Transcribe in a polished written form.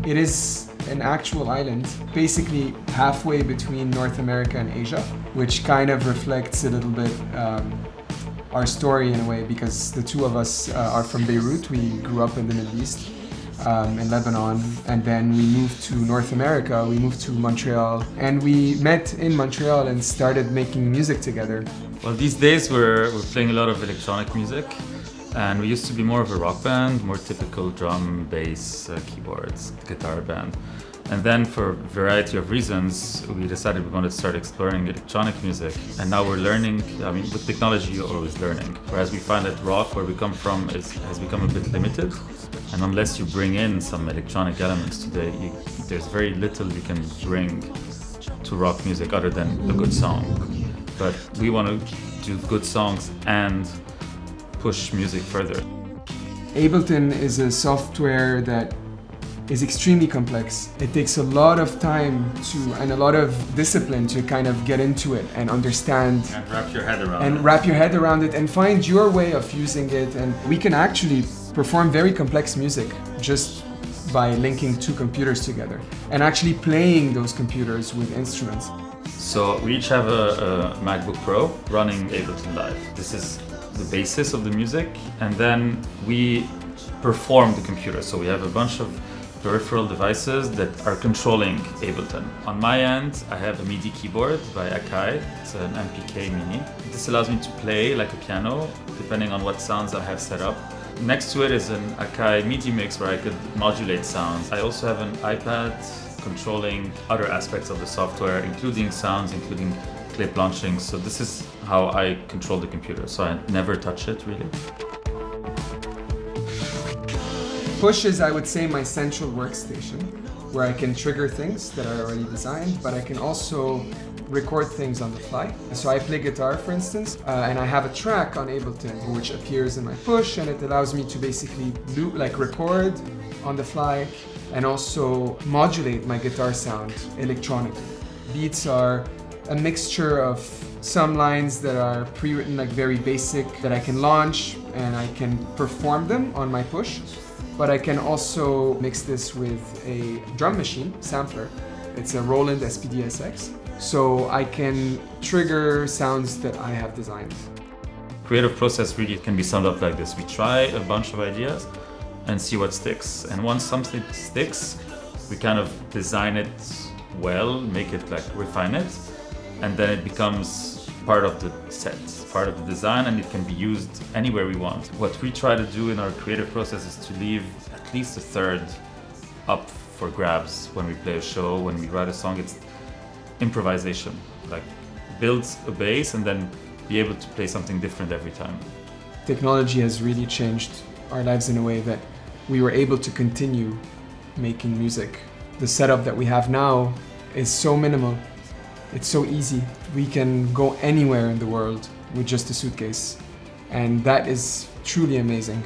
It is an actual island, basically halfway between North America and Asia, which kind of reflects a little bit our story in a way, because the two of us are from Beirut. We grew up in the Middle East, in Lebanon, and then we moved to North America. We moved to Montreal, and we met in Montreal and started making music together. Well, these days we're playing a lot of electronic music, and we used to be more of a rock band, more typical drum, bass, keyboards, guitar band. And then for a variety of reasons, we decided we wanted to start exploring electronic music. And now we're learning, with technology you're always learning. Whereas we find that rock, where we come from, has become a bit limited. And unless you bring in some electronic elements today, there's very little you can bring to rock music other than a good song. But we want to do good songs and push music further. Ableton is a software that is extremely complex. It takes a lot of time and a lot of discipline to kind of get into it and understand And wrap your head around it. And find your way of using it. And we can actually perform very complex music just by linking two computers together and actually playing those computers with instruments. So we each have a MacBook Pro running Ableton Live. This is the basis of the music, and then we perform the computer. So we have a bunch of peripheral devices that are controlling Ableton. On my end, I have a MIDI keyboard by Akai. It's an MPK Mini. This allows me to play like a piano, depending on what sounds I have set up. Next to it is an Akai MIDI mix where I could modulate sounds. I also have an iPad controlling other aspects of the software, including sounds, including clip launching. So this is how I control the computer. So I never touch it, really. Push is, I would say, my central workstation, where I can trigger things that are already designed, but I can also record things on the fly. So I play guitar, for instance, and I have a track on Ableton which appears in my push, and it allows me to basically record on the fly and also modulate my guitar sound electronically. Beats are a mixture of some lines that are pre-written, like very basic, that I can launch and I can perform them on my push. But I can also mix this with a drum machine sampler. It's a Roland SPD-SX. So I can trigger sounds that I have designed. Creative process really can be summed up like this. We try a bunch of ideas and see what sticks. And once something sticks, we kind of design it well, make it refine it, and then it becomes part of the set, part of the design, and it can be used anywhere we want. What we try to do in our creative process is to leave at least a third up for grabs when we play a show, when we write a song. It's improvisation, build a base and then be able to play something different every time. Technology has really changed our lives in a way that we were able to continue making music. The setup that we have now is so minimal. It's so easy. We can go anywhere in the world with just a suitcase. And that is truly amazing.